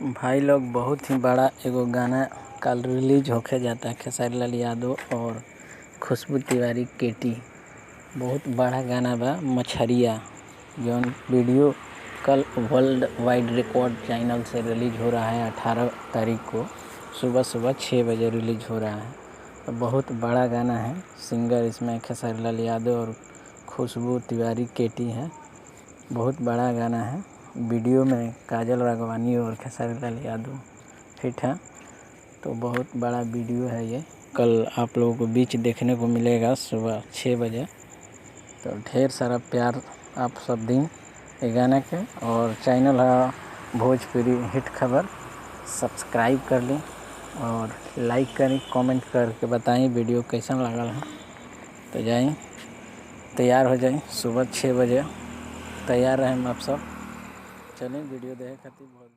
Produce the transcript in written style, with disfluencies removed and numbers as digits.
भाई लोग बहुत ही बड़ा एगो गाना कल रिलीज होके जाता है खेसारी लाल यादव और खुशबू तिवारी केटी। बहुत बड़ा गाना बा मछरिया जौन वीडियो कल वर्ल्ड वाइड रिकॉर्ड चैनल से रिलीज हो रहा है 18 तारीख को सुबह 6 बजे रिलीज हो रहा है। तो बहुत बड़ा गाना है। सिंगर इसमें खेसारी लाल यादव और खुशबू तिवारी केटी है। बहुत बड़ा गाना है। वीडियो में काजल राघवानी और खेसारी लाल यादव फिट है। तो बहुत बड़ा वीडियो है ये। कल आप लोगों को बीच देखने को मिलेगा सुबह 6 बजे। तो ढेर सारा प्यार आप सब दिन ये गाने के। और चैनल है भोजपुरी हिट खबर, सब्सक्राइब कर लें और लाइक करें, कमेंट करके बताएं वीडियो कैसा लगा है। तो जाएं, तैयार हो जाएं, सुबह 6 बजे तैयार रहें आप सब। चलें वीडियो देखे खातिर बहुत